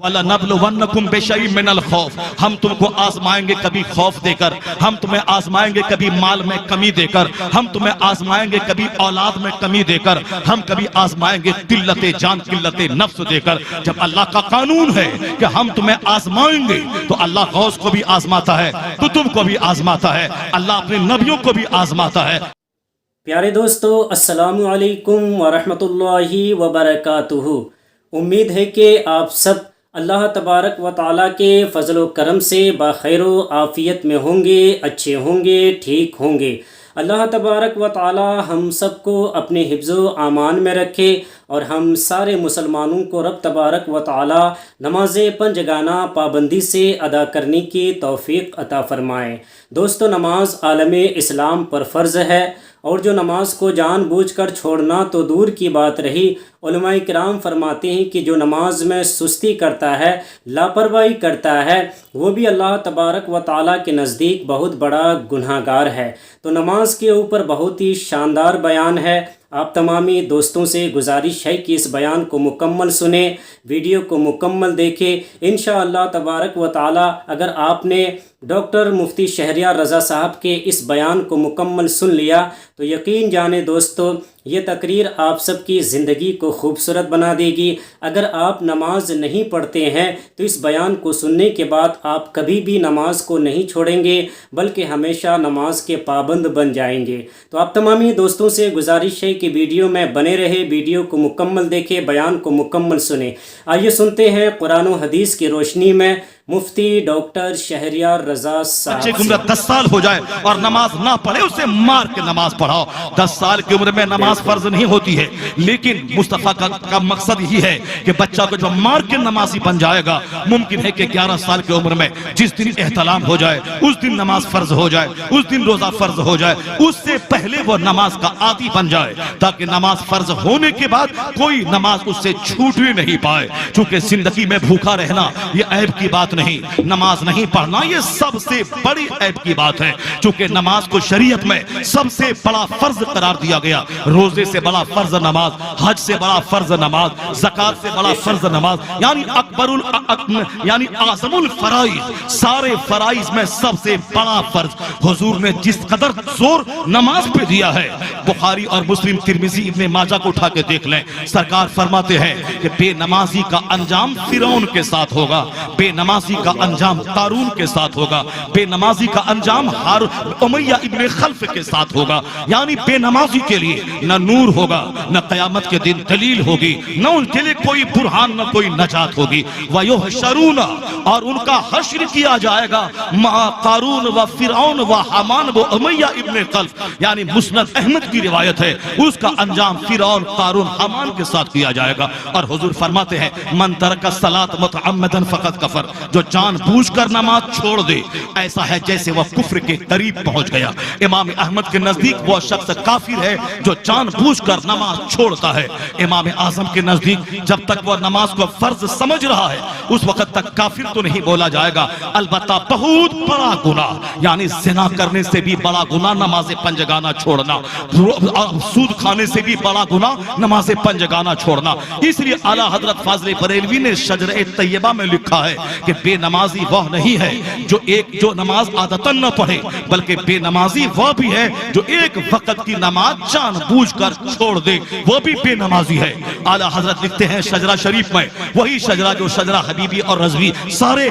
وَلَنَبْلُوَنَّكُمْ بِشَيْءٍ مِّنَ الْخَوْفِ ہم تم کو آزمائیں گے کبھی خوف دے کر، ہم تمہیں آزمائیں گے کبھی مال میں کمی دے کر، ہم تمہیں آزمائیں گے کبھی اولاد میں کمی دے کر، ہم کبھی آزمائیں گے قلت جان قلت نفس دے کر۔ جب اللہ کا قانون ہے کہ ہم تمہیں آزمائیں گے تو اللہ غوث کو بھی آزماتا ہے، کتب کو بھی آزماتا ہے، اللہ اپنے نبیوں کو بھی آزماتا ہے۔ پیارے دوستو، السلام علیکم ورحمۃ اللہ وبرکاتہ۔ امید ہے کہ آپ سب اللہ تبارک و تعالیٰ کے فضل و کرم سے بخیر و عافیت میں ہوں گے، اچھے ہوں گے، ٹھیک ہوں گے۔ اللہ تبارک و تعالیٰ ہم سب کو اپنے حفظ و امان میں رکھے اور ہم سارے مسلمانوں کو رب تبارک و تعالیٰ نماز پنجگانہ پابندی سے ادا کرنے کی توفیق عطا فرمائے۔ دوستو، نماز عالم اسلام پر فرض ہے، اور جو نماز کو جان بوجھ کر چھوڑنا تو دور کی بات رہی، علماء کرام فرماتے ہیں کہ جو نماز میں سستی کرتا ہے، لاپرواہی کرتا ہے، وہ بھی اللہ تبارک و تعالیٰ کے نزدیک بہت بڑا گناہ گار ہے۔ تو نماز کے اوپر بہت ہی شاندار بیان ہے۔ آپ تمامی دوستوں سے گزارش ہے کہ اس بیان کو مکمل سنیں، ویڈیو کو مکمل دیکھیں۔ انشاءاللہ تبارک و تعالیٰ اگر آپ نے ڈاکٹر مفتی شہریار رضا صاحب کے اس بیان کو مکمل سن لیا تو یقین جانیں دوستو، یہ تقریر آپ سب کی زندگی کو خوبصورت بنا دے گی۔ اگر آپ نماز نہیں پڑھتے ہیں تو اس بیان کو سننے کے بعد آپ کبھی بھی نماز کو نہیں چھوڑیں گے، بلکہ ہمیشہ نماز کے پابند بن جائیں گے۔ تو آپ تمامی دوستوں سے گزارش ہے کہ ویڈیو میں بنے رہے، ویڈیو کو مکمل دیکھیں، بیان کو مکمل سنیں۔ آئیے سنتے ہیں قرآن و حدیث کی روشنی میں مفتی ڈاکٹر شہریار رضا صاحب۔ بچے کی عمر 10 سال ہو جائے اور نماز نہ پڑھے، اسے مار کے نماز پڑھاؤ۔ 10 سال کی عمر میں نماز فرض نہیں ہوتی ہے، لیکن مصطفیٰ کا مقصد یہی ہے کہ بچہ کو جو مار کے نمازی بن جائے گا، ممکن ہے کہ 11 سال کی عمر میں جس دن احتلام ہو جائے اس دن نماز فرض ہو جائے، اس دن روزہ فرض ہو جائے، اس سے پہلے وہ نماز کا عادی بن جائے، تاکہ نماز فرض ہونے کے بعد کوئی نماز اس سے چھوٹنے نہیں پائے۔ چونکہ زندگی میں بھوکا رہنا یہ عیب کی بات نہیں، نماز نہیں پڑھنا یہ سب سے بڑی عیب کی بات ہے۔ چونکہ نماز کو شریعت میں سب سے بڑا فرض قرار دیا گیا، روزے سے بڑا فرض نماز، حج سے بڑا فرض نماز، زکوٰۃ سے بڑا فرض نماز، یعنی اعظم الفرائض، سارے فرائض میں سب سے بڑا فرض حضور نے جس قدر زور نماز پہ دیا ہے، بخاری اور مسلم، ترمذی، ابن ماجہ کو اٹھا کے دیکھ لیں، سرکار فرماتے ہیں کہ بے نمازی کا انجام فرعون کے ساتھ ہوگا، بے نمازی کا انجام قارون کے ساتھ ہوگا، بے نمازی کا انجام امیہ ابن خلف کے ساتھ ہوگا۔ یعنی بے نمازی کے لیے نہ نور ہوگا، نہ قیامت کے دن دلیل ہوگی، نہ ان کے لیے کوئی برہان، نہ کوئی نجات ہوگی۔ وَيُحْشَرُونَ اور ان کا حشر کیا جائے گا مع قارون و فرعون و حامان و امیہ ابن خلف، یعنی مسند احمد کی روایت ہے، اس کا انجام فرعون، قارون، حامان کے ساتھ کیا جائے گا۔ اور حضور فرماتے ہیں من ترک الصلاۃ متعمدا فقد کفر، جو جان بوجھ کر نماز چھوڑ دے ایسا ہے جیسے وہ کفر کے قریب پہنچ گیا۔ امام احمد کے نزدیک وہ شخص کافر ہے جو جان بوجھ کر نماز چھوڑتا ہے۔ امام اعظم کے نزدیک جب تک وہ نماز کو فرض سمجھ رہا ہے اس وقت تک کافر تو نہیں بولا جائے گا، البتہ بہت بڑا گناہ، یعنی زنا کرنے سے بھی بڑا گناہ نماز پنجگانہ چھوڑنا، سود کھانے سے بھی بڑا گناہ نماز پنجگانہ چھوڑنا۔ اس لیے اعلیٰ حضرت فاضل بریلوی نے شجرہ طیبہ میں لکھا ہے کہ بے نمازی وہ نہیں ہے جو نماز عادتاً نہ پڑھے، بلکہ بے نمازی وہ بھی ہے جو ایک وقت کی نماز جان بوجھ کر چھوڑ دے، وہ بھی بے نمازی ہے۔ اعلیٰ حضرت لکھتے ہیں شجرہ شریف میں، وہی شجرہ جو شجرہ حبیبی اور رضوی سارے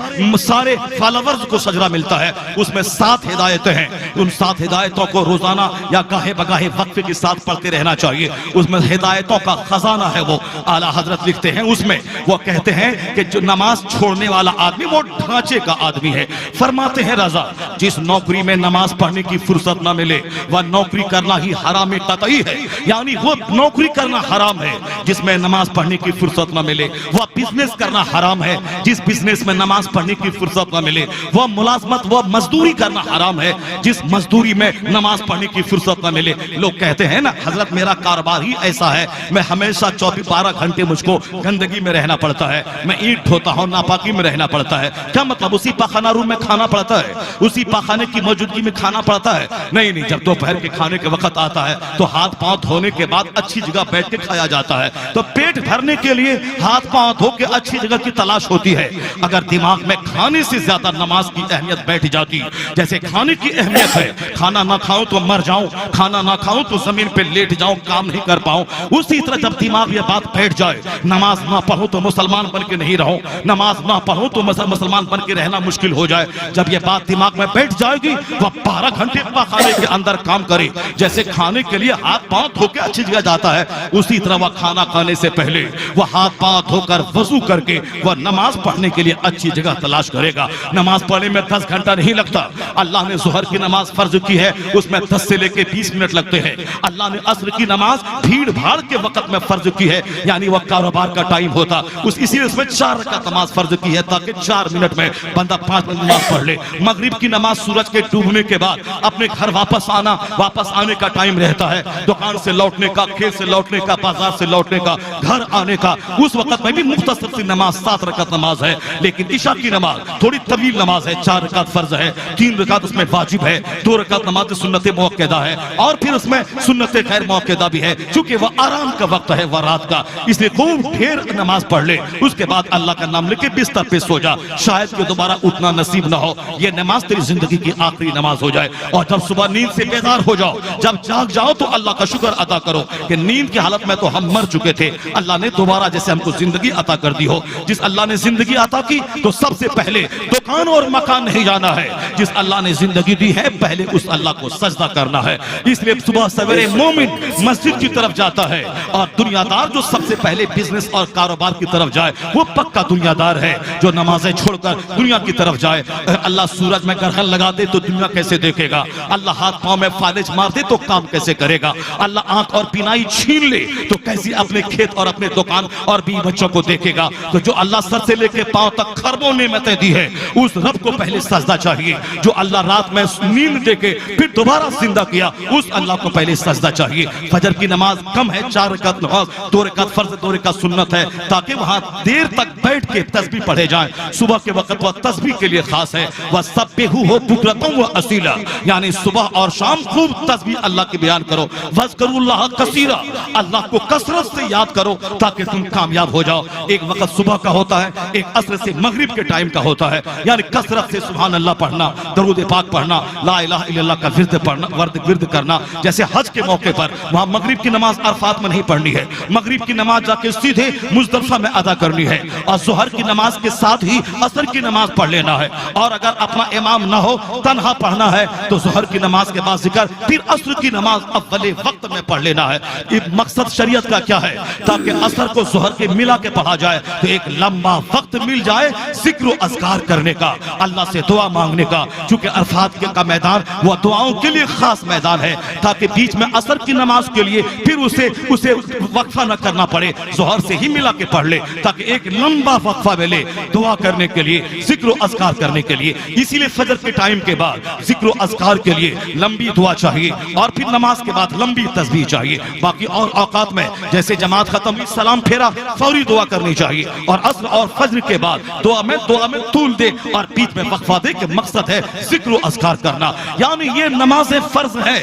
فالورز کو شجرہ ملتا ہے، اس میں 7 ہدایتیں ہیں، ان 7 ہدایتوں کو روزانہ یا گاہے بگاہے وقفے کے ساتھ پڑھتے رہنا چاہیے۔ اس میں ہدایتوں کا خزانہ ہے وہ۔ اعلیٰ حضرت لکھتے ہیں اس میں، وہ کہتے ہیں کہ جو نماز چھوڑنے والا آدمی وہ ڈھانچے کا آدمی ہے۔ فرماتے ہیں رضا، جس نوکری میں نماز پڑھنے کی فرصت نہ ملے وہ نوکری کرنا ہی حرام قطعی ہے، یعنی وہ نوکری کرنا حرام ہے جس میں نماز پڑھنے کی فرصت نہ ملے، وہ بزنس کرنا حرام ہے جس بزنس میں نماز پڑھنے کی فرصت نہ ملے، وہ ملازمت، وہ مزدوری کرنا حرام ہے جس مزدوری میں نماز پڑھنے کی فرصت نہ ملے۔ لو لوگ کہتے ہیں نا حضرت میرا کاروبار ہی ایسا ہے، میں ہمیشہ 12 گھنٹے مجھ کو گندگی میں رہنا پڑتا ہے، میں اینٹ ڈھوتا ہوں، ناپاکی میں رہنا پڑتا ہے. کیا مطلب؟ اسی پاخانہ روم میں کھانا پڑتا ہے، اسی پاخانے کی موجودگی میں کھانا پڑتا ہے؟ نہیں، جب دوپہر کے کھانے کے وقت آتا ہے تو ہاتھ پاؤں دھونے کے بعد اچھی جگہ بیٹھ کے کھایا جاتا ہے. تو پیٹ بھرنے کے لیے ہاتھ پاؤں دھو کے اچھی جگہ کی تلاش ہوتی ہے. اگر دماغ میں کھانے سے زیادہ نماز کی اہمیت بیٹھ جاتی، جیسے کھانے کی اہمیت ہے، کھانا نہ کھاؤں تو مر جاؤں، کھانا نہ کھاؤں تو زمین پہ لیٹ جاؤں، کام نہیں کر پاؤں، اسی طرح جب دماغ یہ بات بیٹھ جائے نماز نہ پڑھوں تو مسلمان بن کے نہیں رہوں، نماز نہ پڑھوں تو مسلمان بن کے رہنا مشکل ہو جائے، جب یہ بات دماغ میں بیٹھ جائے گی وہ 12 گھنٹے پاخانے کے اندر کام کرے. جیسے کھانے کے لیے ہاتھ پاؤں دھو کے اچھی جگہ جاتا ہے، اسی طرح وہ کھانا کھانے سے پہلے وہ ہاتھ پاؤں دھو کر وضو کر کے وہ نماز پڑھنے کے لیے اچھی جگہ تلاش کرے گا. نماز پڑھنے میں 10 گھنٹہ نہیں لگتا. اللہ نے ظہر کی نماز فرض کی ہے، اس میں 10 سے لے کے 20 منٹ لگتے ہیں. اللہ نے عصر کی نماز بھیڑ بھاڑ کے وقت میں فرض کی ہے، یعنی وہ کاروبار کا ٹائم ہوتا، اسی لیے اس میں 4 رکعت نماز فرض کی ہے تاکہ 4 منٹ میں بندہ 5 منٹ نماز پڑھ لے. مغرب کی نماز سورج کے ڈوبنے کے بعد اپنے گھر واپس آنے کا ٹائم رہتا ہے، دکان سے لوٹنے کا، کھیت سے لوٹنے کا، بازار سے لوٹنے کا، گھر آنے کا. اس وقت میں بھی مختصر سی نماز 7 رکعت نماز ہے. لیکن عشاء کی نماز تھوڑی طویل نماز ہے، 4 رکعت فرض ہے، 3 رکعت اس میں واجب ہے، 2 رکعت نماز سنت موقدہ ہے، اور پھر اس میں سنت غیر موقدہ بھی ہے، چونکہ وہ آرام کا وقت ہے، وہ رات کا. اس لیے خوب ڈھیر نماز پڑھ لے، اس کے بعد اللہ کا نام لے کے بستر پہ سو جا، شاید کہ دوبارہ اٹھنا نصیب نہ ہو. یہ نماز تیری زندگی کی آخری نماز ہو جائے. اور جب صبح نیند سے بیدار ہو جاؤ، جب جاگ جاؤ تو اللہ کا شکر ادا کرو کہ نیند کی حالت میں تو ہم مر چکے تھے، اللہ نے دوبارہ جیسے ہم کو زندگی عطا کر دی ہو. جس اللہ نے زندگی عطا کی تو سب سے پہلے دکان اور مکان نہیں جانا ہے. جس اللہ نے زندگی دی ہے پہلے اس اللہ کو سجدہ کرنا ہے. اس لیے صبح سویرے مومن مسجد کی طرف جاتا ہے، اور دنیا دار جو سب سے پہلے بزنس اور کاروبار کی طرف جائے وہ پکا دنیا دار ہے. جو نمازیں چھوڑ کر دنیا کی طرف جائے، اللہ سورج میں گرہن لگا دے تو دنیا کیسے دیکھے گا، اللہ ہاتھ پاؤں میں فالج مار دے تو کام کیسے کرے گا، اللہ آنکھ اور بینائی چھین لے تو کیسے اپنے کھیت اور اپنے دکان اور بیوی بچوں کو دیکھے گا. تو جو اللہ سر سے لے کے پاؤں تک خربوں نعمتیں دی ہے، اس رب کو پہلے سجدہ چاہیے. جو اللہ رات میں نیند دے کے پھر دوبارہ زندہ کیا، اس اللہ کو پہلے سجدہ چاہیے. فجر کی نماز کم ہے، 4 رکعت نماز، 2 رکعت فرض، 2 رکعت سنت ہے، تاکہ وہاں دیر تک بیٹھ کے تسبیح پڑھے جائیں. صبح کے وقت وہ تسبیح کے لیے خاص ہے. وَسَبِّحُوهُ بُكْرَةً وَأَصِيلًا، یعنی صبح اور شام خوب تسبیح اللہ کی بیان کرو. وَاذْكُرُوا اللَّهَ كَثِيرًا، اللہ کو کثرت سے یاد کرو تاکہ تم کامیاب ہو جاؤ. ایک وقت صبح کا ہوتا ہے، ایک عصر سے مغرب کے ٹائم کا ہوتا ہے، یعنی کثرت سے سبحان اللہ پڑھنا، درود پاک پڑھنا، لا الہ الا اللہ کا ورد کرنا. جیسے حج کے موقع پر وہاں مغرب کی نماز عرفات میں نہیں پڑھنی ہے، مغرب کی نماز جا کے سیدھے مزدلفہ میں ادا کرنی ہے، اور ظہر کی نماز کے ساتھ ہی عصر کی نماز پڑھ لینا ہے. اور اگر اپنا امام نہ ہو، تنہا پڑھنا ہے، تو ظہر کی نماز کے بعد ذکر، پھر عصر کی نماز اول وقت میں پڑھ لینا ہے. مقصد شریعت کا کیا ہے؟ تاکہ عصر کو ظہر کے ملا کے پڑھا جائے تو ایک لمبا وقت مل جائے ذکر و اذکار کرنے کا، اللہ سے دعا مانگنے کا. چونکہ عرفات کا میدان وہ دعاؤں کے لیے خاص میدان ہے، تاکہ بیچ میں عصر کی نماز کے لیے پھر اسے وقفہ نہ کرنا پڑے، ظہر سے ہی ملا کے پڑھ لے تاکہ ایک لمبا وقفہ ملے دعا کرنے کے لیے، ذکر و اذکار کرنے کے لیے. اسی لیے فجر کے ٹائم کے بعد ذکر و اذکار کے لیے لمبی دعا چاہیے، اور پھر نماز کے بعد لمبی تسبیح چاہیے. باقی اور اوقات میں جیسے جماعت ختم ہوئی سلام پھیرا، فوری دعا کرنی چاہیے. اور عصر اور فجر کے بعد دعا میں طول دے اور بیچ میں وقفہ دے کہ مقصد ہے ذکر و اذکار کرنا. یعنی یہ نماز فرض ہے،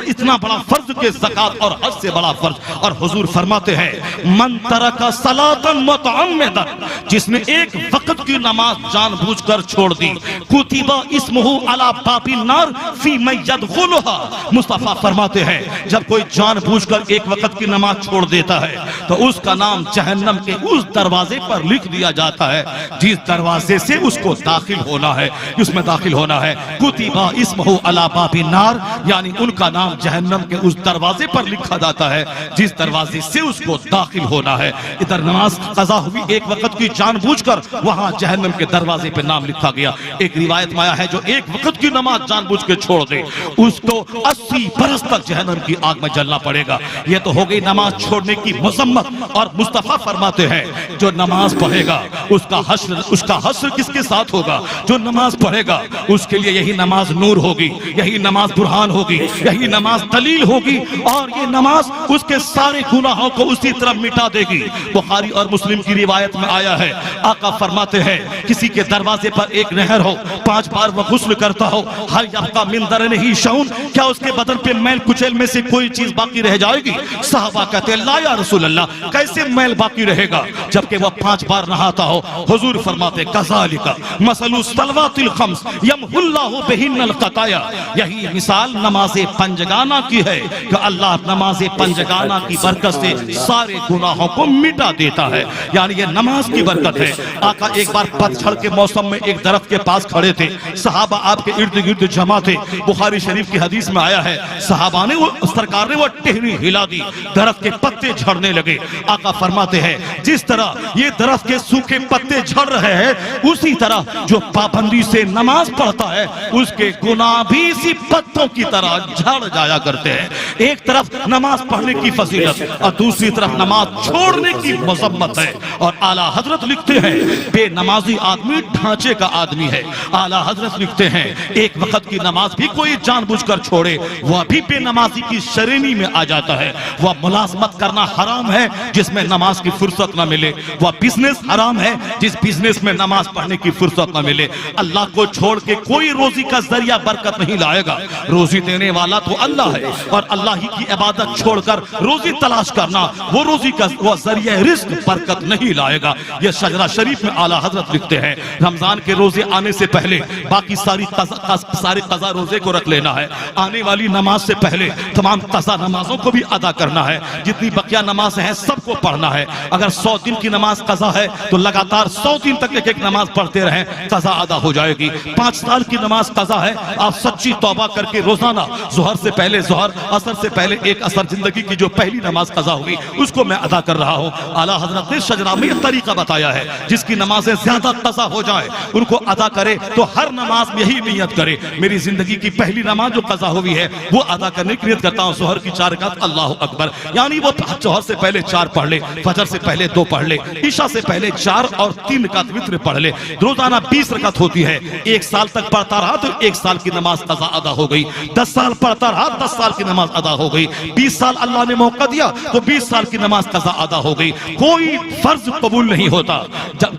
اتنا بڑا فرض کہ زکات اور حج سے بڑا فرض. اور حضور فرماتے ہیں من ترک صلاۃ متعمدا، جس نے ایک وقت کی نماز جان بوجھ کر چھوڑ دی، کتب اسمہ علی باب النار فی من یدخلها. مصطفیٰ فرماتے ہیں جب کوئی جان بوجھ کر ایک وقت کی نماز چھوڑ دیتا ہے تو اس کا نام جہنم کے اس دروازے پر لکھ دیا جاتا ہے جس دروازے سے اس کو داخل ہونا ہے، اس میں داخل ہونا ہے. کتب اسمہ علی باب النار، یعنی ان کا نام جہنم کے اس دروازے پر لکھا جاتا ہے جس دروازے سے اس کو داخل ہونا ہے. ادھر نماز قضا ہوئی ایک وقت کی جان بوجھ کر، وہاں جہنم کے دروازے پہ نام لکھا گیا. ایک روایت میں آیا ہے جو ایک وقت کی نماز جان بوجھ کے چھوڑ دے اس کو 80 برس تک جہنم کی آگ میں جلنا پڑے گا. یہ تو ہو گئی نماز چھوڑنے کی مذمت. اور مصطفیٰ فرماتے ہیں جو نماز پڑھے گا اس کا حشر کس کے ساتھ ہوگا؟ جو نماز پڑھے گا اس کے لیے یہی نماز نور ہوگی، یہی نماز برہان ہوگی، یہی نماز دلیل ہوگی اور یہ نماز اس کے سارے گناہوں کو اسی طرح مٹا دے گی۔ بخاری اور مسلم کی روایت میں آیا ہے، آقا فرماتے ہیں کسی کے دروازے پر ایک نہر ہو، 5 بار وہ غسل کرتا ہو، ہر یبقى من درنہ شعون، کیا اس کے بدن پہ میل کچیل میں سے کوئی چیز باقی رہ جائے گی؟ صحابہ کہتے ہیں لا یا رسول اللہ، کیسے میل باقی رہے گا جبکہ وہ 5 بار نہاتا ہو؟ حضور فرماتے کذالک مثل الصلوات الخمس یمحو اللہ بہن الخطایا، یہی مثال نماز پنجگانہ کی ہے کہ اللہ نماز پنجگانہ کی برکت سے سارے گناہوں کو مٹا دیتا ہے، یعنی یہ نماز کی برکت ہے۔ آقا ایک بار پتجھڑ کے موسم میں ایک درخت کے پاس کھڑے تھے، صحابہ آپ کے ارد گرد جمع تھے۔ بخاری شریف کی حدیث میں آیا ہے صحابہ نے سرکار نے وہ ٹہنی ہلا دی، درخت کے پتے جھڑنے لگے۔ آقا فرماتے ہیں جس طرح یہ درخت کے سوکھے پتے جھڑ رہے ہیں، اسی طرح جو پابندی سے نماز پڑھتا ہے اس کے گناہ بھی اسی پتوں کی طرح جھڑ جایا کرتے ہیں۔ ایک طرف نماز پڑھنے کی فضیلت اور دوسری طرف نماز چھوڑنے کی مذمت ہے، اور اعلیٰ حضرت لکھتے ہیں بے نمازی آدمی ڈھانچے کا آدمی ہے۔ اعلیٰ حضرت لکھتے ہیں ایک وقت کی نماز بھی کوئی جان بوجھ کر چھوڑے وہ بھی بے نمازی کی شرینی میں آ جاتا ہے۔ وہ ملازمت کرنا حرام ہے جس میں نماز کی فرصت نہ ملے، وہ بزنس حرام ہے جس بزنس میں نماز پڑھنے کی فرصت نہ ملے۔ اللہ کو چھوڑ کے کوئی روزی کا ذریعہ برکت نہیں لائے گا، روزی دینے والا تو اللہ ہے، اور اللہ ہی کی عبادت چھوڑ کر روزی تلاش کرنا وہ روزی کا وہ ذریعہ رزق برکت نہیں لائے گا۔ یہ شجرہ شریف میں اعلیٰ حضرت لکھتے ہیں رمضان کے روزے آنے سے پہلے باقی ساری قضا روزے کو رکھ لینا ہے، آنے والی نماز سے پہلے تمام قضا نمازوں کو بھی ادا کرنا ہے، جتنی بقیہ نمازیں ہیں سب کو پڑھنا ہے۔ اگر 100 دن کی نماز قضا ہے تو لگاتار 100 دن تک ایک ایک نماز پڑھتے رہیں، قضا ادا ہو جائے گی۔ 5 سال کی نماز قضا ہے، آپ سچی توبہ کر کے روزانہ ظہر سے پہلے ظہر، عصر سے پہلے ایک عصر، زندگی کی جو پہلی نماز قضا ہوئی اس کو میں ادا کر رہا ہوں۔ اعلیٰ حضرت نے شجرہ میں یہ طریقہ بتایا ہے، جس کی نمازیں زیادہ قضا ہو جائے ان کو ادا کرے تو ہر نماز میں یہی نیت کرے میری زندگی کی پہلی نماز جو قضا ہوئی ہے وہ ادا کرنے کی نیت کرتا ہوں، ظہر کی 4 رکعت اللہ اکبر، یعنی وہ ظہر سے پہلے 4 پڑھ لے، فجر سے پہلے 2 پڑھ لے، عشاء سے پہلے 4 اور 3 رکعت وتر پڑھ لے۔ روزانہ 20 رکعت ہوتی ہے، 1 سال تک پڑھتا رہا تو 1 سال کی نماز قضا ادا ہو گئی، 10 سال پڑھتا رہا 10 سال کی نماز ادا ہو گئی، 20 سال اللہ نے موقع دیا تو 20 سال کی نماز قضا ادا ہو گئی۔ کوئی فرض قبول نہیں ہوتا،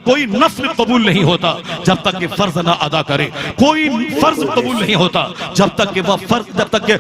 کوئی نفل قبول نہیں ہوتا جب تک کہ فرض نہ ادا کرے، کوئی فرض قبول نہیں ہوتا جب تک کہ وہ فرض، جب تک کہ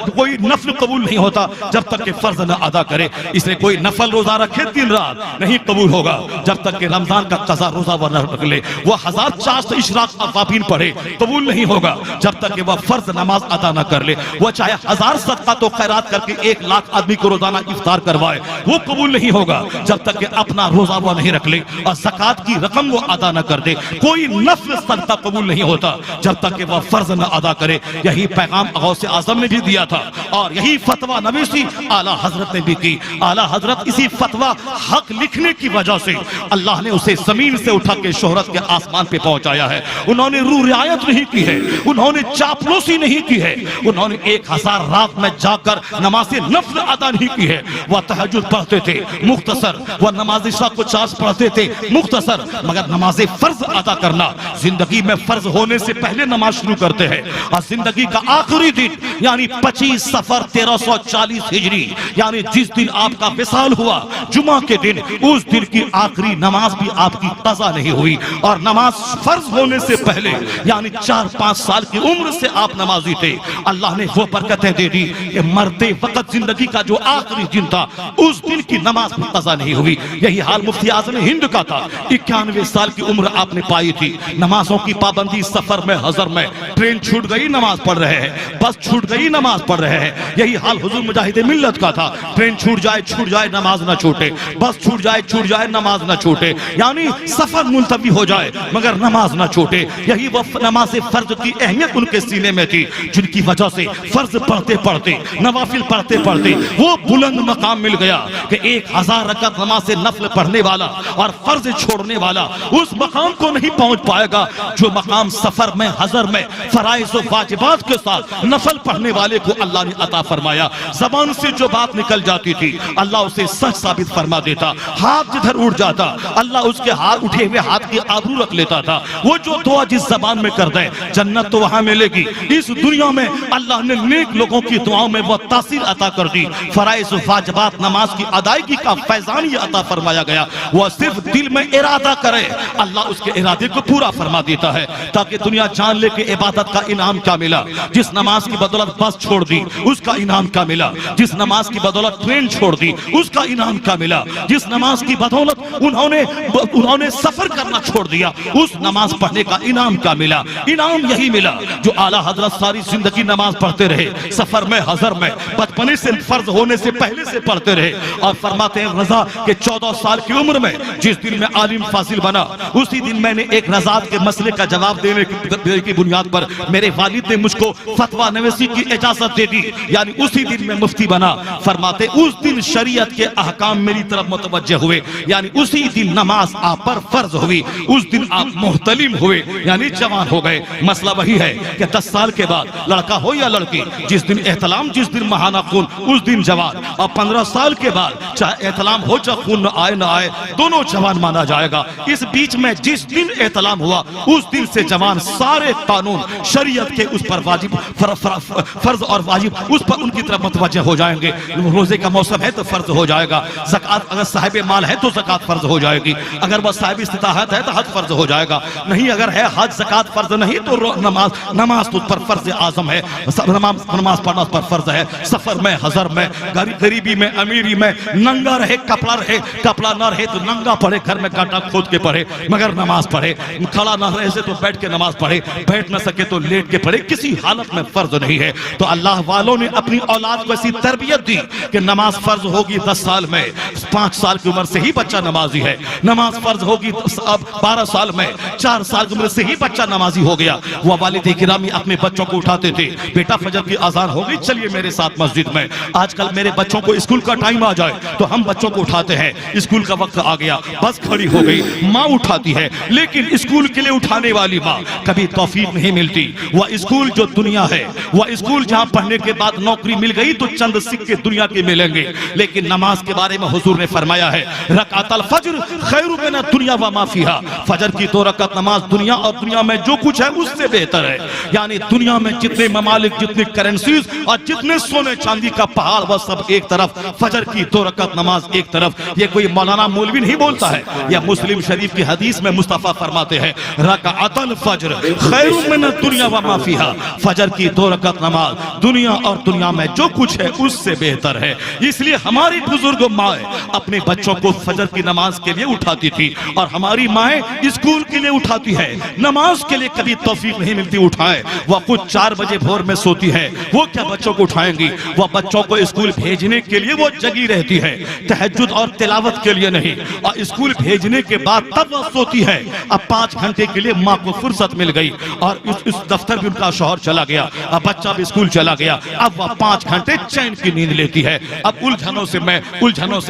کوئی نفل قبول نہیں ہوتا جب تک کہ فرض نہ ادا کرے۔ اس لیے کوئی نفل روزہ رکھے 3 رات نہیں قبول ہوگا جب تک کہ رمضان کا قضا روزہ وہ نہ رکھ لے، وہ 1004 اشراق اوابین پڑھے قبول نہیں ہوگا جب تک کہ وہ فرض نماز ادا نہ کر لے، وہ چاہے 1000 صدقہ تو خیرات کر کے 1 لاکھ آدمی کو روزانہ افطار کروائے، وہ قبول نہیں ہوگا جب تک کہ اپنا روزہ وہ نہیں رکھ لے اور زکوٰۃ کی رقم وہ ادا نہ کر دے۔ کوئی نفل صدقہ قبول نہیں ہوتا جب تک کہ وہ فرض نہ ادا کرے۔ یہی پیغام غوث اعظم نے بھی دیا تھا اور یہی فتویٰ نویسی اعلیٰ حضرت نے بھی کی۔ اعلیٰ حضرت اسی فتویٰ حق لکھنے کی وجہ سے اللہ نے اسے زمین سے اٹھا کے شہرت کے آسمان پہ پہنچایا ہے۔ انہوں نے روح رعایت نہیں کی ہے، انہوں نے چاپلوسی نہیں کی ہے، انہوں نے 1000 رات میں جا کر نماز نفل ادا نہیں کی ہے۔ وہ تہجد پڑھتے تھے مختصر، وہ نماز عشاء کو 4 پڑھتے تھے مختصر، مگر نماز فرض ادا کرنا، زندگی میں فرض ہونے سے پہلے نماز شروع کرتے ہیں اور زندگی کا آخری دن یعنی 25 صفر 1340 ہجری، یعنی جس دن آپ کا وصال ہوا جمعہ کے دن، اس دن کی آخری نماز بھی آپ کی قضا نہیں ہوئی، اور نماز فرض ہونے سے پہلے یعنی 4-5 سال کی عمر سے آپ نمازی تھے۔ اللہ نے وہ برکتیں دے دی کہ مرتے وقت زندگی کا جو آخری دن تھا اس دن کی نماز بھی قضا نہیں ہوئی۔ یہی حال مفتی اعظم ہند کا تھا، 91 سال کی عمر آپ نے پائی تھی، نمازوں کی پابندی، سفر میں حضر میں، ٹرین چھوٹ گئی نماز پڑھ رہے ہیں، بس چھوٹ گئی نماز پڑھ رہے ہیں۔ یہی حال حضور مجاہد ملت کا تھا، ٹرین چھوٹ جائے نماز نہ چھوٹے، بس چھوٹ جائے نماز نہ چھوٹے، یعنی سفر ملتوی ہو جائے مگر نماز نہ چھوٹے۔ یہی وہ نماز فرض کی اہمیت ان کے سینے میں تھی جن کی وجہ سے فرض پڑھتے پڑھتے، نوافل پڑھتے پڑھتے وہ بلند مقام مل گیا کہ 1000 رکعت نماز نفل پڑھنے والا اور فرض چھوڑنے والا اس مقام کو نہیں پہنچ پائے گا جو مقام سفر میں حضر میں فرائض و واجبات کے ساتھ نفل پڑھنے والے کو اللہ نے عطا فرمایا۔ زبان سے جو بات نکل جاتی تھی اللہ اسے سچ ثابت فرما دیتا، ہاتھ جدھر اٹھ جاتا اللہ اس کے ہاتھ اٹھے ہوئے ہاتھ کی آبرو رکھ لیتا تھا۔ وہ جو دعا جس زبان میں کر دے جنت تو وہاں ملے گی، اس دنیا میں اللہ نے نیک لوگوں کی دعاؤں میں وہ تاثیر عطا کر دی. فرائض و واجبات نماز کی ادائیگی کا فیضان یہ عطا فرمایا گیا. وہ صرف دل میں ارادہ کرے, اللہ اس کے ارادے کو پورا فرما دیتا ہے, تاکہ دنیا جان لے کہ عبادت کا انعام کیا ملا. جس نماز کی بدولت بس چھوڑ دی اس کا انعام کیا ملا. جس نماز کی بدولت ٹرین چھوڑ دی اس کا انعام کیا ملا. جس نماز کی بدولت انہوں نے سفر کرنا چھوڑ دیا اس نماز پڑھنے کا انعام کیا ملا. انعام یہی ملا جو اعلیٰ حضرت ساری زندگی نماز پڑھتے رہے, سفر میں حضر میں بچپنے سے فرض ہونے سے پہلے سے پڑھتے رہے. اور فرماتے ہیں رضا کہ 14 سال کی عمر میں جس دن میں عالم فاضل بنا اسی دن میں نے ایک رضاعت کے مسئلے کا جواب دینے کی بنیاد پر میرے والد نے مجھ کو فتویٰ نویسی کی اجازت دے دی, یعنی اسی دن میں مفتی بنا. فرماتے اس دن شریعت کے احکام میری طرف متوجہ ہوئے, یعنی اسی دن نماز آپ پر فرض ہوئی, اس دن آپ محتلم ہوئے یعنی جوان ہو گئے. مسئلہ وہی ہے کہ 10 سال کے بعد لڑکا ہو یا لڑکی, جس دن احتلام جس دن مہانہ خون اس دن جوان, اور 15 سال کے بعد چاہے احتلام ہو چاہے خون نہ آئے دونوں جوان مانا جائے گا. اس بیچ میں جس دن احتلام ہوا اس دن سے جوان سارے قانون شریعت کے اس پر واجب فرض اور واجب اس پر ان کی طرف متوجہ ہو جائیں گے. روزے کا موسم ہے تو فرض ہو جائے گا, زکوٰۃ اگر صاحب مال ہے تو زکوٰۃ فرض ہو جائے گی, اگر وہ صاحب استطاعت ہے تو حج فرض ہو جائے گا, نہیں اگر ہے حج زکوٰۃ فرض نہیں تو نماز تو پر فرض اعظم ہے, نماز پڑھنا اس پر فرض ہے. سفر میں حضر میں غریبی میں امیری میں ننگا رہے کپڑا نہ رہے تو ننگا پڑھے, گھر میں کانٹا کھود کے پڑھے مگر نماز پڑھے, کھڑا نہ رہے تو بیٹھ کے نماز پڑھے, بیٹھ نہ سکے تو لیٹ کے پڑھے, کسی حالت میں فرض نہیں ہے. تو اللہ والوں نے اپنی اولاد کو ایسی تربیت دی کہ نماز فرض ہوگی 10 سال میں, 5 سال کی عمر سے ہی بچہ نمازی ہے. نماز فرض ہوگی 12 سال میں, 4 سال کی عمر سے ہی بچہ نمازی ہو گیا. وہ والد کرام اپنے بچوں کو اٹھاتے تھے, بیٹا فجر کی اذان ہو گئی چلیے میرے ساتھ مسجد میں. آج کل میرے بچوں کو اسکول کا ٹائم آ جائے تو ہم بچوں کو اٹھاتے ہیں, اسکول کا وقت آ گیا بس کھڑی ہو گئی ماں اٹھاتی ہے, لیکن اسکول کے لیے اٹھانے والی ماں کبھی توفیق نہیں ملتی. وہ اسکول جو دنیا ہے, وہ اسکول جہاں پڑھنے کے بعد نوکری مل گئی تو چند سکے دنیا کے ملیں گے, لیکن نماز کے بارے میں حضور نے فرمایا ہے رکعت الفجر خیر من الدنیا وما فیہا, فجر کی 2 رکعت نماز دنیا اور دنیا میں جو کچھ ہے اس سے بہتر ہے. یعنی دنیا میں جتنے ممالک جتنی کرنسیز اور جتنے سونے چاندی کا پہاڑ وہ سب ایک طرف, فجر کی 2 رکعت نماز ایک طرف. یہ کوئی مولانا مولوی نہیں بولتا ہے, یہ مسلم شریف کی حدیث میں مصطفیٰ فرماتے ہیں رکعت الفجر خیر من الدنیا وما فیہا, فجر کی 2 رکعت نماز دنیا اور دنیا میں جو کچھ ہے اس سے بہتر ہے. اس لیے ہماری بزرگ مائیں اپنے بچوں کو فجر کی نماز کے لیے اٹھاتی تھی, اور ہماری مائیں اسکول کے لیے اٹھاتی ہے, نماز کے لیے کبھی توفیق نہیں ملتی اٹھائیں. وہ خود 4 بجے بھور میں سوتی ہے, وہ کیا بچوں کو اٹھائیں گی. وہ بچوں کو اسکول بھیجنے کے لیے وہ جگی رہتی ہے, تہجد اور تلاوت کے لیے نہیں, اور اسکول بھیجنے کے بعد تب وہ سوتی ہے. اب 5 گھنٹے کے لیے ماں کو فرصت مل گئی, اور اس دفتر بھی ان کا شوہر چلا گیا, اب بچہ بھی اسکول چلا گیا, اب وہ 5 گھنٹے چین کی نیند لیتی ہے. اب الجھنوں سے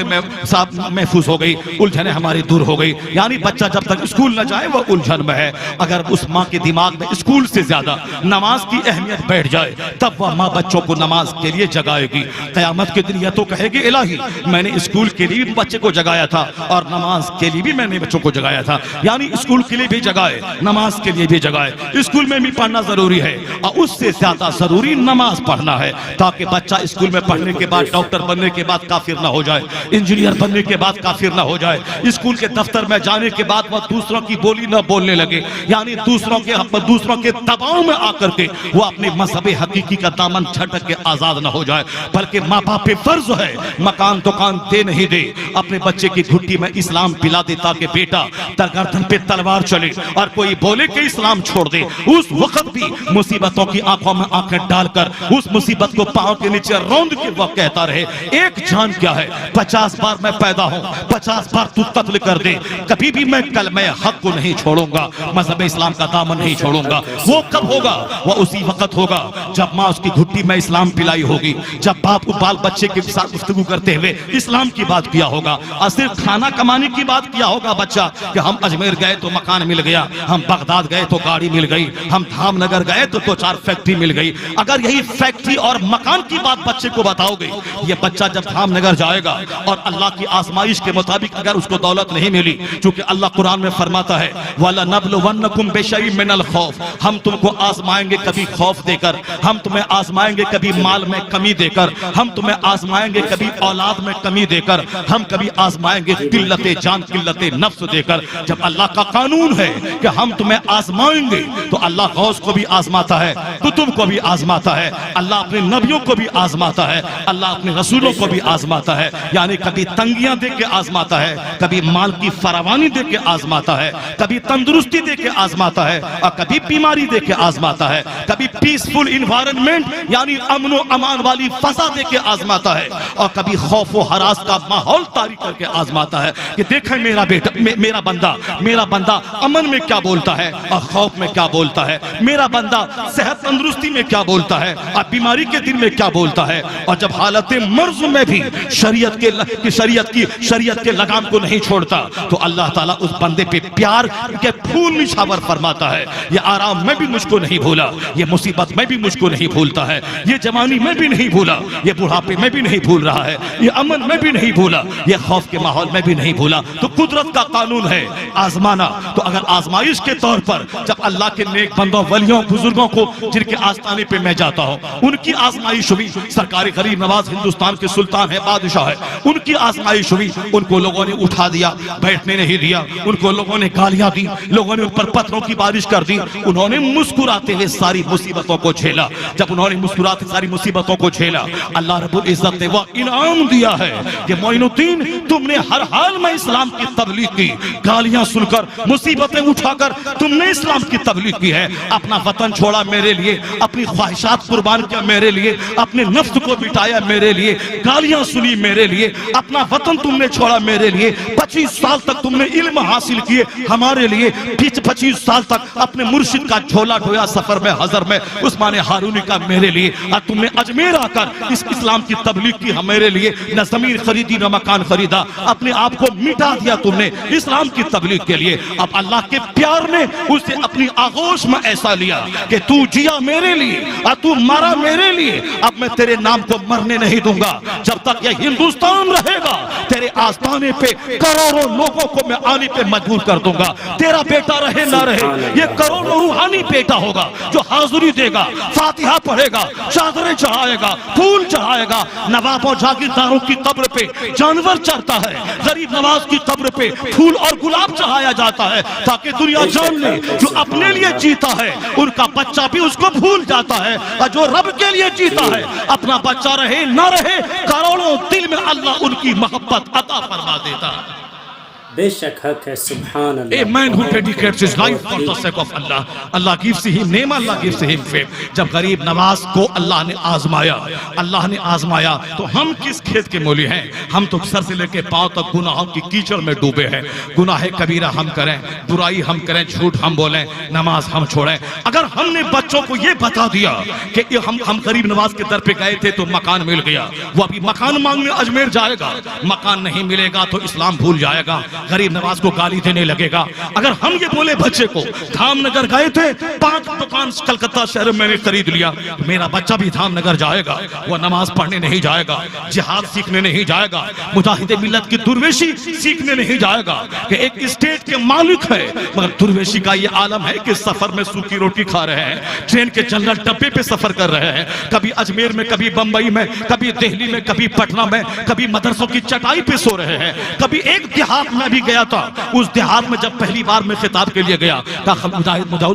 میں صاحب محفوظ ہو گئی, الجھنیں ہماری دور ہو گئی. یعنی بچہ جب تک اسکول نہ جائے وہ الجھن میں ہے. اگر اس ماں کے دماغ میں اسکول سے زیادہ نماز کی اہمیت بیٹھ جائے تب وہ ماں بچوں کو نماز کے لیے جگائے گی. قیامت کے دن یہ تو کہے گی الہی میں نے اسکول کے لیے بھی بچے کو جگایا تھا اور نماز کے لیے بھی میں نے بچوں کو جگایا تھا. یعنی اسکول کے لیے بھی جگائے, نماز کے لیے بھی جگائے. اسکول میں بھی پڑھنا ضروری ہے, اور اس سے زیادہ ضروری نماز پڑھنا ہے, تاکہ بچہ اسکول میں پڑھنے کے بعد ڈاکٹر بننے کے بعد کافر نہ ہو جائے, انجینئر بننے کے بعد کافر نہ ہو جائے. اسکول کے دفتر میں جانے کے بعد وہ دوسروں کی بولی نہ بولنے لگے, یعنی دوسروں کے دباؤ میں آ کر کے وہ اپنے مذہب حقیقی کا دامن چھٹک کے آزاد نہ ہو جائے. بلکہ ماں باپ پہ فرض ہے مکان دکان دے نہیں دے, اپنے بچے کی گھٹی میں اسلام پلا دے تاکہ بیٹا گردن پہ تلوار چلے, اور کوئی بولے کہ اسلام چھوڑ دے اس وقت بھی مصیبتوں کی آنکھوں میں آنکھیں ڈال کر اس مصیبت کو پاؤں کے نیچے روند کے وہ کہتا رہے ایک جان کیا ہے, 50 بار میں پیدا ہوں 50 بار تو قتل کر دے, کبھی بھی میں کلمہ حق کو نہیں چھوڑوں گا, مذہب اسلام کا دامن نہیں چھوڑوں گا. وہ کب ہوگا؟ وہ اسی وقت ہوگا جب ماں اس کی گھٹی میں اسلام پلائی ہوگی, جب باپ کو بال بچے کے ساتھ گفتگو کرتے ہوئے اسلام کی بات کیا ہوگا, اور صرف کھانا کمانے کی بات کیا ہوگا بچہ کہ ہم اجمیر گئے تو مکان مل گیا, ہم بغداد گئے تو گاڑی مل گئی, ہم دھام نگر گئے تو 2-4 فیکٹری مل گئی. اگر یہی فیکٹری اور مکان کی بات بچے کو بتاؤ گے, یہ بچہ جب دھام نگر جائے گا اور اللہ کی آزمائش کے مطابق اگر اس کو دولت نہیں ملی, چونکہ اللہ قرآن میں فرماتا ہے وَلَنَبْلُوَنَّكُمْ بِشَيْءٍ مِّنَ الْخَوْفِ, ہم تم کو آزمائیں گے کبھی خوف دے کر, ہم تمہیں آزمائیں گے کبھی مال میں کمی دے کر, ہم تمہیں آزمائیں گے کبھی اولاد میں کمی دے کر, ہم کبھی آزمائیں گے قلت جان قلت نفس دے کر. جب اللہ کا قانون ہے کہ ہم تمہیں آزمائیں گے تو اللہ غوث کو بھی آزماتا ہے, کتب کو بھی آزماتا ہے, اللہ اپنے نبیوں کو بھی آزماتا ہے, اللہ اپنے رسولوں کو بھی آزماتا ہے. یعنی کبھی تنگیاں دے کے آزماتا ہے, کبھی مال کی فراوانی دے کے آزماتا ہے, کبھی تندرستی دے کے آزماتا ہے, اور کبھی بیماری دے کے آزماتا ہے, کبھی پیسفل انوائرنمنٹ یعنی امن و امان والی فضا دے کے آزماتا ہے, اور کبھی خوف و ہراس کا ماحول طاری کر کے آزماتا ہے کہ دیکھیں میرا بیٹا, میرا بندہ امن میں کیا بولتا ہے اور خوف میں کیا بولتا ہے, میرا بندہ صحت تندرستی میں کیا بولتا ہے اور بیماری کے دن میں کیا بولتا ہے. اور جب حالت مرض میں بھی شریعت کے لگام کو نہیں چھوڑتا تو اللہ تعالیٰ اس بندے پہ پیار کے پھول نچھاور فرماتا ہے. یہ آرام میں بھی مجھ کو نہیں بھولا, یہ مصیبت میں بھی مجھ کو نہیں بھولتا ہے, یہ جوانی میں بھی نہیں بھولا, یہ بڑھاپے میں بھی نہیں بھول رہا ہے, یہ امن میں بھی نہیں بھولا, یہ خوف کے ماحول میں بھی نہیں بھولا. تو قدرت کا قانون ہے آزمانا. تو اگر آزمائش کے طور پر جب اللہ کے نیک بندوں ولیوں بزرگوں کو جن کے آستانے پہ میں جاتا ہوں ان کی آزمائش ہوئی, سرکار غریب نواز ہندوستان کے سلطان ہے, بادشاہ ہے, ان کی آزمائش ہوئی, ان کو لوگوں نے اٹھا دیا, بیٹھنے نہیں دیا, ان کو لوگوں نے گالیاں دی, لوگوں نے ان پر پتھروں کی بارش کر دی, انہوں نے مسکراتے ہوئے ساری مصیبتوں کو جھیلا. جب انہوں نے مسکراتے ساری مصیبتوں کو جھیلا, اللہ رب العزت نے وہ انعام دیا ہے کہ معین الدین تم نے ہر حال میں اسلام کی تبلیغ کی, گالیاں سن کر مصیبتیں اٹھا کر تم نے اسلام کی تبلیغ کی ہے, اپنا وطن چھوڑا میرے لیے, اپنی خواہشات قربان کیا میرے لیے, اپنے نفس کو بٹایا میرے لیے, گالیاں سنی میرے لیے, اپنا وطن تم نے چھوڑا میرے لیے, 25 سال تک تم نے علم حاصل کیے ہمارے لیے, 25 سال تک اپنے مرشد کا جھولا ڈھویا سفر میں حضر میں عثمان ہارونی کا میرے لیے, اور تم نے اجمیر آ کر اس اسلام کی تبلیغ کی ہمارے لیے, نہ زمین خریدی نہ مکان خریدا, اپنے آپ کو مٹا دیا تم نے اسلام کی تبلیغ کے لیے. اب اللہ کے پیار نے اسے اپنی آغوش میں ایسا لیا کہ تو جیا میرے لیے اور تو مرا میرے لیے, اب میں تیرے نام کو مرنے نہیں دوں گا, جب تک یہ ہندوستان رہے گا تیرے آستانے پہ کروڑوں لوگوں کو میں آنے پہ مجبور کر دوں گا. تیرا بیٹا رہے نہ رہے, یہ کروڑوں روحانی بیٹا ہوگا جو حاضری دے گا, فاتحہ پڑھے گا, چادریں چڑھائے گا, پھول چڑھائے گا. نواب اور جاگیرداروں کی قبر پہ جانور چڑھتا ہے, غریب نواز کی قبر پہ پھول اور گلاب چڑھایا جاتا ہے تاکہ دنیا جان لے جو اپنے لیے جیتا ہے ان کا بچہ بھی اس کو بھول جاتا ہے, اور جو رب کے لیے جیتا ہے اپنا بچہ رہے نہ رہے کروڑوں دل میں اللہ ان کی محبت عطا فرما دیتا ہے. بے شک حق ہے, سبحان اللہ. A man who dedicates his life for the sake of Allah, Allah gives him name, Allah gives him fame. جب غریب نواز کو اللہ نے آزمایا تو ہم کس کھیت کے مولی ہیں, ہم تو سر سے لے کے پاؤں تک گناہوں کی کیچڑ میں ڈوبے ہیں. گناہ کبیرہ ہم کریں, برائی ہم کریں, جھوٹ ہم بولیں, نماز ہم چھوڑیں. اگر ہم نے بچوں کو یہ بتا دیا کہ ہم غریب نواز کے در پہ گئے تھے تو مکان مل گیا, وہ ابھی مکان مانگنے اجمیر جائے گا, مکان نہیں ملے گا تو اسلام بھول جائے گا, غریب نواز کو گالی دینے لگے گا. اگر ہم یہ بولے بچے کو دھام نگر گئے تھے 5 دکان کلکتہ شہر میں نے خرید لیا, میرا بچہ بھی دھام نگر جائے گا, وہ نماز پڑھنے نہیں جائے گا, جہاد سیکھنے نہیں جائے گا, مجاہد ملت کی درویشی سیکھنے نہیں جائے گا کہ ایک اسٹیٹ کے مالک ہے مگر درویشی کا یہ عالم ہے کہ سفر میں سوکھی روٹی کھا رہے ہیں, ٹرین کے جنرل ڈبے پہ سفر کر رہے ہیں, کبھی اجمیر میں, کبھی بمبئی میں, کبھی دہلی میں, کبھی پٹنہ میں, کبھی مدرسوں کی چٹائی پہ سو رہے ہیں. کبھی ایک دیہات میں بھی گیا تھا, اس دیہات میں جب پہلی بار میں خطاب کے لیے گیا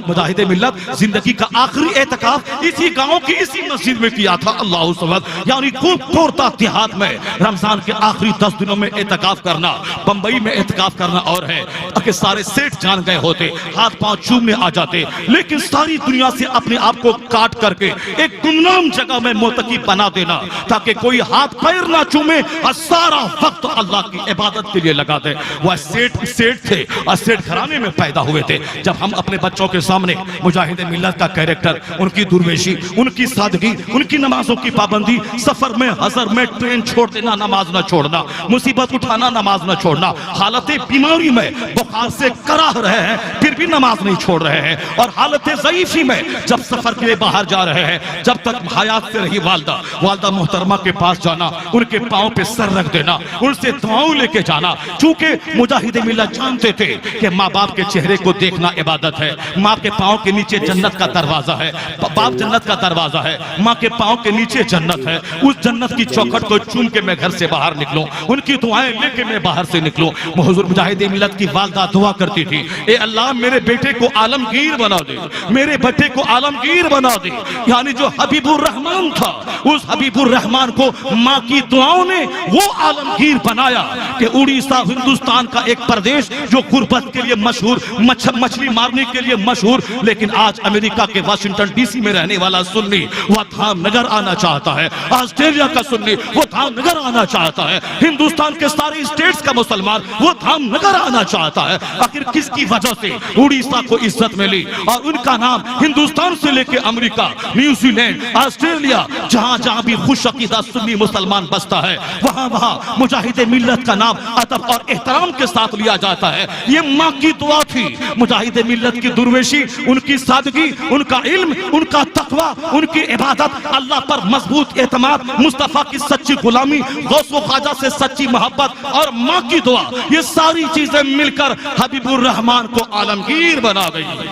مجاہد ملت زندگی کا آخری اعتکاف اسی گاؤں کی اسی مسجد میں کیا تھا. اللہ صمد, یعنی کوڑتا دیہات میں رمضان کے آخری 10 دنوں میں اعتکاف کرنا, بمبئی میں اعتکاف کرنا اور ہے کہ سارے سیٹ جان گئے ہوتے, ہاتھ پاؤں چومنے آ جاتے, لیکن ساری دنیا سے اپنے آپ کو کاٹ کر کے ایک گمنام جگہ میں متقی بنا دینا تاکہ کوئی ہاتھ پیر نہ چومے اور سارا وقت اللہ کی عبادت کے لیے لگا دے. وہ سیٹ تھے اور سیٹ گھرانے میں پیدا ہوئے تھے. جب ہم اپنے بچوں کے سامنے مجاہد ملت کا کیریکٹر, ان کی درویشی, ان کی سادگی, ان کی نمازوں کی پابندی, سفر میں حضر میں ٹرین چھوڑ دینا, نماز نہ چھوڑنا, مصیبت اٹھانا, نماز نہ چھوڑنا, حالت بیماری میں بخار سے کراہ رہے ہیں پھر بھی نماز نہیں چھوڑ رہے ہیں، اور حالت ضعیفی میں جب سفر کے لیے باہر جا رہے ہیں، جب تک حیات سے رہی والدہ محترمہ کے پاس جانا، ان کے پاؤں پہ سر رکھ دینا، ان سے دعاؤں لے کے جانا، چونکہ مجاہد ملت جانتے تھے کہ ماں باپ کے چہرے کو دیکھنا عبادت ہے، ماں کے پاؤں کے نیچے جنت کا دروازہ ہے، باپ جنت کا دروازہ ہے، ماں کے پاؤں کے نیچے جنت ہے، اس جنت کی چوکھٹ کو چوم کے میں گھر سے باہر نکلوں، ان کی دعائیں لے کے میں باہر سے نکلوں۔ حضور مجاہد ملت کی والدہ دعا کرتی تھی، اے اللہ میرے بیٹے کو عالمگیر بنا دے، میرے بیٹے کو عالمگیر بنا دے۔ یعنی جو حبیب الرحمن تھا، اس حبیب الرحمن کو ماں کی دعاؤں نے وہ عالمگیر بنایا کہ اڑیسہ ہندوستان کا ایک پردیش جو غربت کے لیے مشہور، مچھلی مارنے کے لیے مشہور، لیکن آج امریکہ کے واشنگٹن ڈی سی میں رہنے والا سنی وہ دھام نگر آنا چاہتا ہے، آسٹریلیا کا سنی وہ دھام نگر آنا چاہتا ہے، ہندوستان کے سارے اسٹیٹس کا مسلمان وہ دھام نگر آنا چاہتا ہے۔ آخر کس کی وجہ سے اڑیسہ کو عزت ملی اور ان کا نام ہندوستان سے لے کے امریکہ، نیوزی لینڈ، آسٹریلیا، جہاں جہاں بھی خوش عقیدہ سنی مسلمان بستا ہے، وہاں وہاں مجاہد ملت کا نام ادب اور احترام کے ساتھ لیا جاتا ہے۔ یہ ماں کی دعا تھی، مجاہد ملت کی درویشی، ان کی سادگی، ان کا علم، ان کا تقوی، ان کی عبادت، اللہ پر مضبوط اعتماد، مصطفیٰ کی سچی غلامی، غوث و خواجہ سے سچی محبت اور ماں کی دعا، یہ ساری چیزیں مل کر حبیب الرحمن کو عالمگیر بنا گئی۔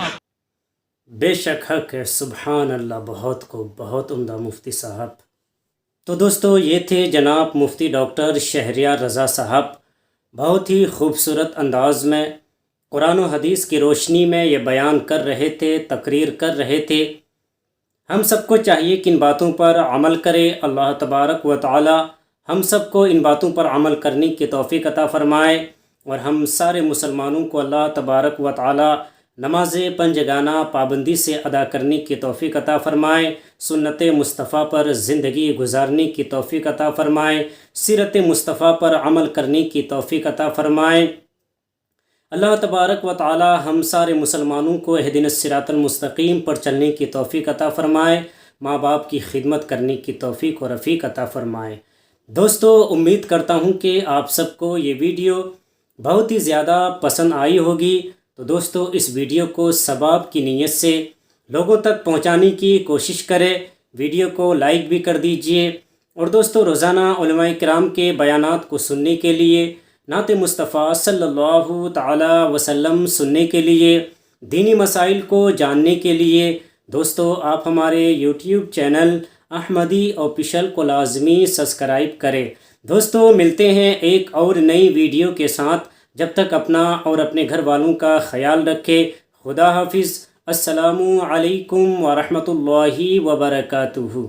بے شک حق ہے، سبحان اللہ، بہت خوب، بہت عمدہ مفتی صاحب۔ تو دوستو یہ تھے جناب مفتی ڈاکٹر شہریار رضا صاحب، بہت ہی خوبصورت انداز میں قرآن و حدیث کی روشنی میں یہ بیان کر رہے تھے، تقریر کر رہے تھے۔ ہم سب کو چاہیے کہ ان باتوں پر عمل کرے۔ اللہ تبارک و تعالی ہم سب کو ان باتوں پر عمل کرنے کی توفیق عطا فرمائے، اور ہم سارے مسلمانوں کو اللہ تبارک و تعالی نماز پنجگانہ پابندی سے ادا کرنے کی توفیق عطا فرمائے، سنت مصطفیٰ پر زندگی گزارنے کی توفیق عطا فرمائے، سیرت مصطفیٰ پر عمل کرنے کی توفیق عطا فرمائے۔ اللہ تبارک و تعالی ہم سارے مسلمانوں کو اہدنا الصراط المستقیم پر چلنے کی توفیق عطا فرمائے، ماں باپ کی خدمت کرنے کی توفیق و رفیق عطا فرمائے۔ دوستو امید کرتا ہوں کہ آپ سب کو یہ ویڈیو بہت ہی زیادہ پسند آئی ہوگی، تو دوستو اس ویڈیو کو ثواب کی نیت سے لوگوں تک پہنچانے کی کوشش کرے، ویڈیو کو لائک بھی کر دیجئے، اور دوستو روزانہ علماء کرام کے بیانات کو سننے کے لیے، نعت مصطفیٰ صلی اللہ تعالی وسلم سننے کے لیے، دینی مسائل کو جاننے کے لیے دوستو آپ ہمارے یوٹیوب چینل احمدی آفیشل کو لازمی سبسکرائب کریں۔ دوستو ملتے ہیں ایک اور نئی ویڈیو کے ساتھ، جب تک اپنا اور اپنے گھر والوں کا خیال رکھے۔ خدا حافظ، السلام علیکم ورحمۃ اللہ وبرکاتہ۔